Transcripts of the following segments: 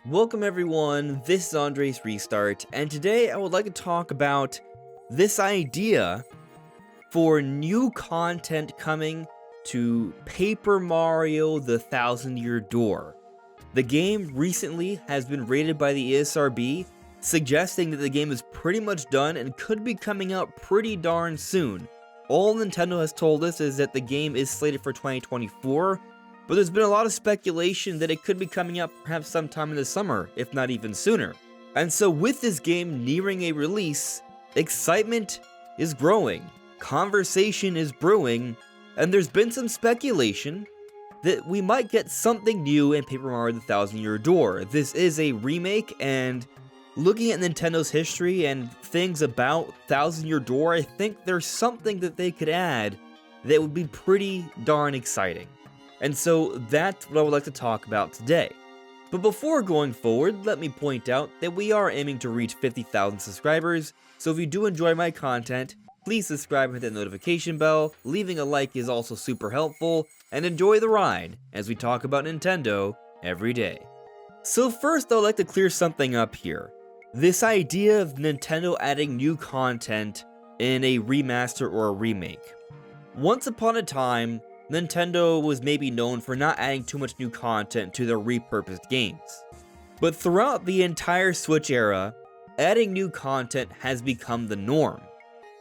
Welcome everyone, this is Andre's Restart, and today I would like to talk about this idea for new content coming to Paper Mario the Thousand Year Door. The game recently has been rated by the ESRB, suggesting that the game is pretty much done and could be coming out pretty darn soon. All Nintendo has told us is that the game is slated for 2024, but there's been a lot of speculation that it could be coming out perhaps sometime in the summer, if not even sooner. And so with this game nearing a release, excitement is growing, conversation is brewing, and there's been some speculation that we might get something new in Paper Mario the Thousand Year Door. This is a remake, and looking at Nintendo's history and things about Thousand Year Door, I think there's something that they could add that would be pretty darn exciting. And so that's what I would like to talk about today. But before going forward, let me point out that we are aiming to reach 50,000 subscribers, so if you do enjoy my content, please subscribe and hit that notification bell. Leaving a like is also super helpful, and enjoy the ride as we talk about Nintendo every day. So first, I'd like to clear something up here. This idea of Nintendo adding new content in a remaster or a remake. Once upon a time, Nintendo was maybe known for not adding too much new content to their repurposed games. But throughout the entire Switch era, adding new content has become the norm.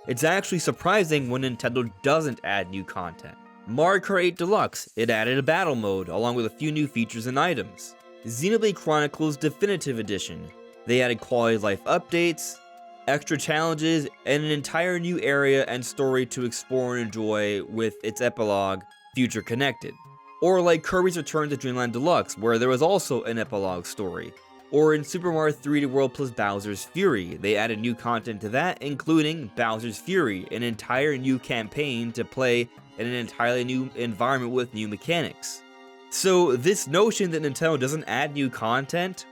It's actually surprising when Nintendo doesn't add new content. Mario Kart 8 Deluxe, it added a battle mode along with a few new features and items. Xenoblade Chronicles Definitive Edition, they added quality of life updates, extra challenges, and an entire new area and story to explore and enjoy with its epilogue, Future Connected. Or like Kirby's Return to Dreamland Deluxe, where there was also an epilogue story. Or in Super Mario 3D World plus Bowser's Fury, they added new content to that, including Bowser's Fury, an entire new campaign to play in an entirely new environment with new mechanics. So this notion that Nintendo doesn't add new content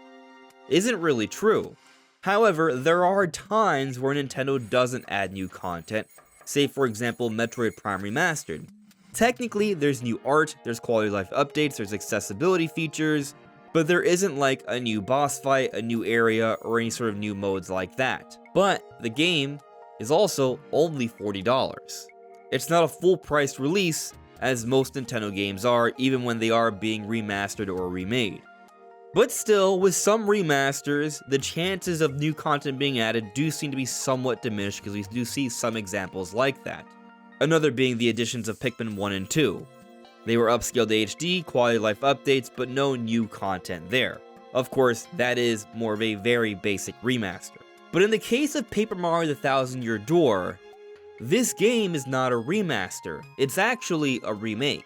isn't really true. However, there are times where Nintendo doesn't add new content, say for example Metroid Prime Remastered. Technically, there's new art, there's quality of life updates, there's accessibility features, but there isn't like a new boss fight, a new area, or any sort of new modes like that. But the game is also only $40. It's not a full-priced release, as most Nintendo games are, even when they are being remastered or remade. But still, with some remasters, the chances of new content being added do seem to be somewhat diminished because we do see some examples like that. Another being the additions of Pikmin 1 and 2. They were upscaled to HD, quality of life updates, but no new content there. Of course, that is more of a very basic remaster. But in the case of Paper Mario the Thousand Year Door, this game is not a remaster, it's actually a remake.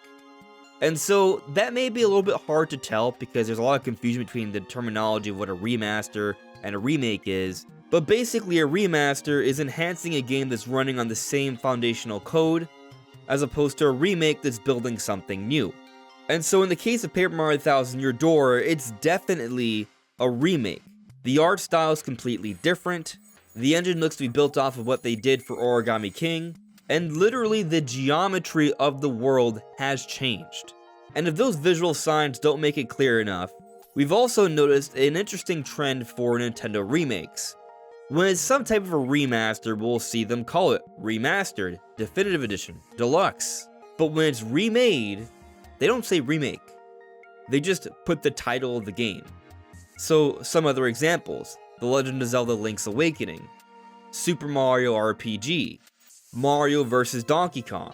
And so that may be a little bit hard to tell because there's a lot of confusion between the terminology of what a remaster and a remake is. But basically a remaster is enhancing a game that's running on the same foundational code, as opposed to a remake that's building something new. And so in the case of Paper Mario the Thousand Year Door, it's definitely a remake. The art style is completely different, the engine looks to be built off of what they did for Origami King, and literally the geometry of the world has changed. And if those visual signs don't make it clear enough, we've also noticed an interesting trend for Nintendo remakes. When it's some type of a remaster, we'll see them call it Remastered, Definitive Edition, Deluxe. But when it's remade, they don't say remake. They just put the title of the game. So some other examples: The Legend of Zelda Link's Awakening, Super Mario RPG, Mario vs. Donkey Kong.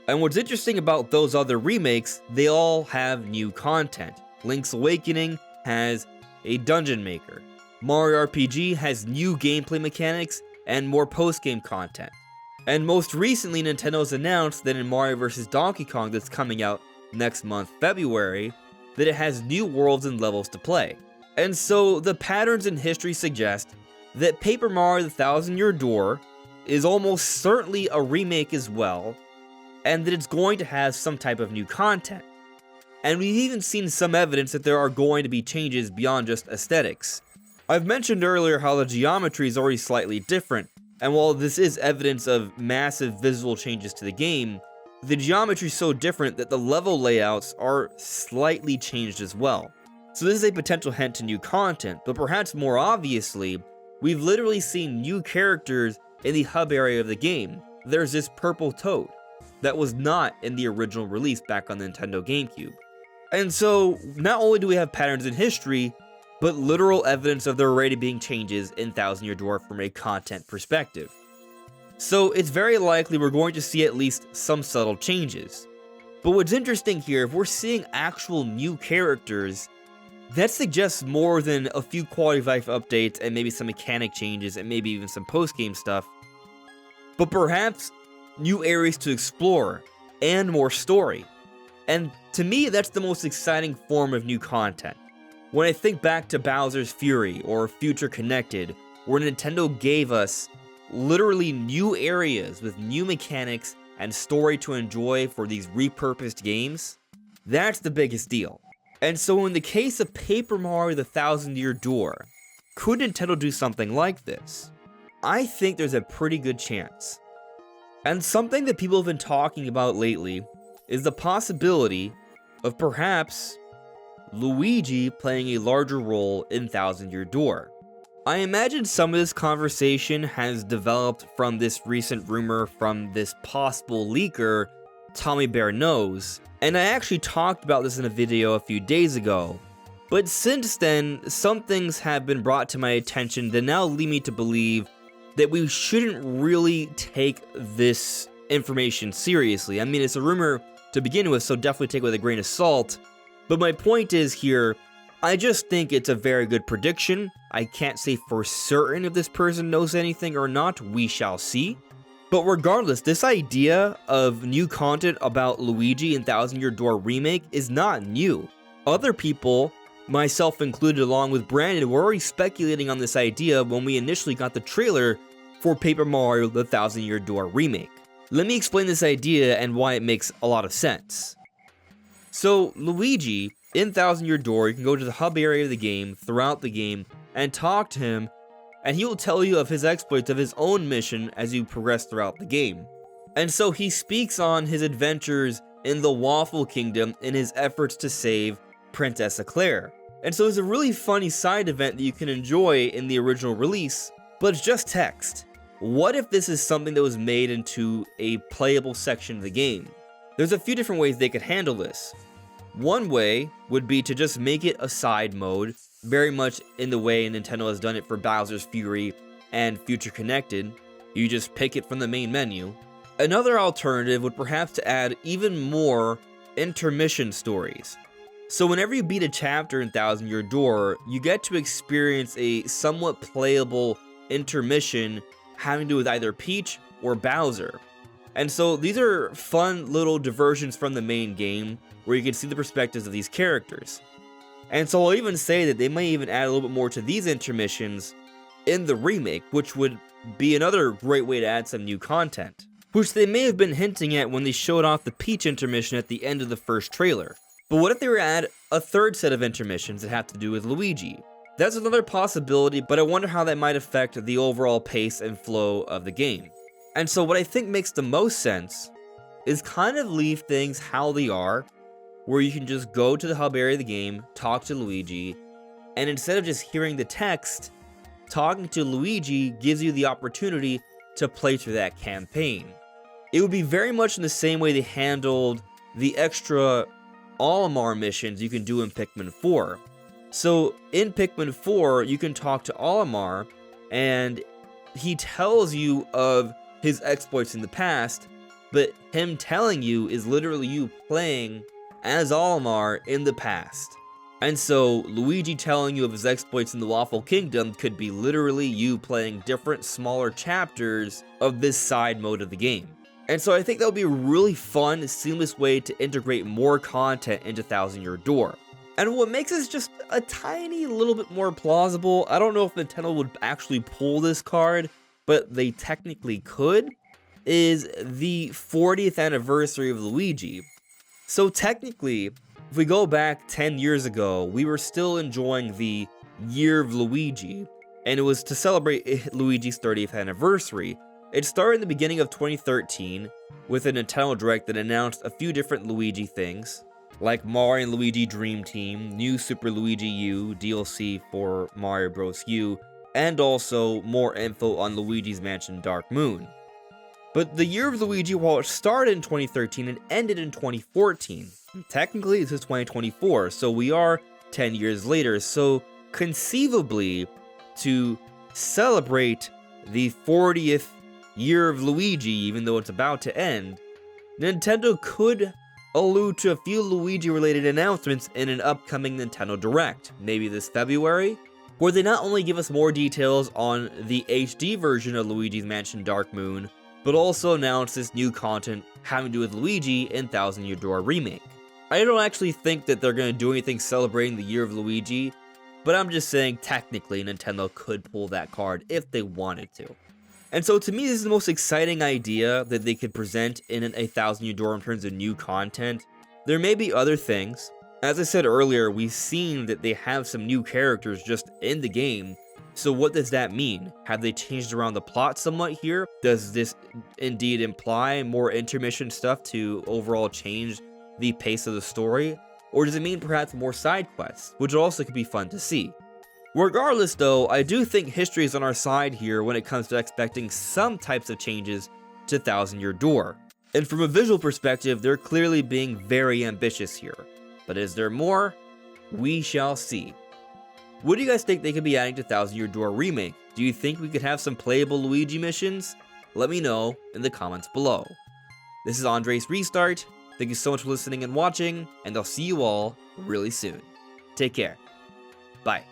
And what's interesting about those other remakes, they all have new content. Link's Awakening has a dungeon maker. Mario RPG has new gameplay mechanics and more post-game content. And most recently, Nintendo's announced that in Mario vs. Donkey Kong that's coming out next month, February, that it has new worlds and levels to play. And so the patterns in history suggest that Paper Mario the Thousand Year Door is almost certainly a remake as well, and that it's going to have some type of new content. And we've even seen some evidence that there are going to be changes beyond just aesthetics. I've mentioned earlier how the geometry is already slightly different, and while this is evidence of massive visual changes to the game, the geometry is so different that the level layouts are slightly changed as well. So this is a potential hint to new content, but perhaps more obviously, we've literally seen new characters in the hub area of the game. There's this purple toad that was not in the original release back on the Nintendo GameCube. And so, not only do we have patterns in history, but literal evidence of there already being changes in Thousand Year Door from a content perspective. So it's very likely we're going to see at least some subtle changes. But what's interesting here, if we're seeing actual new characters, that suggests more than a few quality of life updates and maybe some mechanic changes and maybe even some post-game stuff, but perhaps new areas to explore and more story. And to me, that's the most exciting form of new content. When I think back to Bowser's Fury or Future Connected, where Nintendo gave us literally new areas with new mechanics and story to enjoy for these repurposed games, that's the biggest deal. And so in the case of Paper Mario The Thousand Year Door, could Nintendo do something like this? I think there's a pretty good chance. And something that people have been talking about lately is the possibility of perhaps Luigi playing a larger role in Thousand Year Door. I imagine some of this conversation has developed from this recent rumor from this possible leaker, Tommy Bear Knows, and I actually talked about this in a video a few days ago. But since then, some things have been brought to my attention that now lead me to believe that we shouldn't really take this information seriously. I mean, it's a rumor to begin with, so definitely take it with a grain of salt. But my point is here, I just think it's a very good prediction. I can't say for certain if this person knows anything or not, we shall see. But regardless, this idea of new content about Luigi in Thousand Year Door Remake is not new. Other people, myself included along with Brandon, were already speculating on this idea when we initially got the trailer for Paper Mario The Thousand Year Door Remake. Let me explain this idea and why it makes a lot of sense. So, Luigi, in Thousand Year Door, you can go to the hub area of the game, throughout the game, and talk to him, and he will tell you of his exploits of his own mission as you progress throughout the game. And so he speaks on his adventures in the Waffle Kingdom in his efforts to save Princess Eclair. And so it's a really funny side event that you can enjoy in the original release, but it's just text. What if this is something that was made into a playable section of the game? There's a few different ways they could handle this. One way would be to just make it a side mode, very much in the way Nintendo has done it for Bowser's Fury and Future Connected. You just pick it from the main menu. Another alternative would perhaps to add even more intermission stories. So whenever you beat a chapter in Thousand Year Door, you get to experience a somewhat playable intermission having to do with either Peach or Bowser. And so these are fun little diversions from the main game where you can see the perspectives of these characters. And so I'll even say that they may even add a little bit more to these intermissions in the remake, which would be another great way to add some new content, which they may have been hinting at when they showed off the Peach intermission at the end of the first trailer. But what if they were to add a third set of intermissions that have to do with Luigi? That's another possibility, but I wonder how that might affect the overall pace and flow of the game. And so what I think makes the most sense is kind of leave things how they are, where you can just go to the hub area of the game, talk to Luigi, and instead of just hearing the text, talking to Luigi gives you the opportunity to play through that campaign. It would be very much in the same way they handled the extra Olimar missions you can do in Pikmin 4. So in Pikmin 4, you can talk to Olimar, and he tells you of his exploits in the past, but him telling you is literally you playing as Olimar in the past. And so Luigi telling you of his exploits in the Waffle Kingdom could be literally you playing different smaller chapters of this side mode of the game. And so I think that would be a really fun, seamless way to integrate more content into Thousand Year Door. And what makes this just a tiny little bit more plausible, I don't know if Nintendo would actually pull this card, but they technically could, is the 40th anniversary of Luigi. So technically, if we go back 10 years ago, we were still enjoying the Year of Luigi, and it was to celebrate Luigi's 30th anniversary. It started in the beginning of 2013, with a Nintendo Direct that announced a few different Luigi things, like Mario and Luigi Dream Team, new Super Luigi U, DLC for Mario Bros. U, and also more info on Luigi's Mansion Dark Moon. But the year of Luigi, while it started in 2013 and ended in 2014, technically this is 2024, so we are 10 years later, so conceivably, to celebrate the 40th year of Luigi, even though it's about to end, Nintendo could allude to a few Luigi-related announcements in an upcoming Nintendo Direct, maybe this February, where they not only give us more details on the HD version of Luigi's Mansion Dark Moon, but also announce this new content having to do with Luigi in Thousand Year Door Remake. I don't actually think that they're going to do anything celebrating the year of Luigi, but I'm just saying technically Nintendo could pull that card if they wanted to. And so to me, this is the most exciting idea that they could present in a Thousand Year Door in terms of new content. There may be other things. As I said earlier, we've seen that they have some new characters just in the game. So what does that mean? Have they changed around the plot somewhat here? Does this indeed imply more intermission stuff to overall change the pace of the story? Or does it mean perhaps more side quests, which also could be fun to see? Regardless though, I do think history is on our side here when it comes to expecting some types of changes to Thousand Year Door. And from a visual perspective, they're clearly being very ambitious here. But is there more? We shall see. What do you guys think they could be adding to Thousand Year Door Remake? Do you think we could have some playable Luigi missions? Let me know in the comments below. This is Andres Restart. Thank you so much for listening and watching, and I'll see you all really soon. Take care. Bye.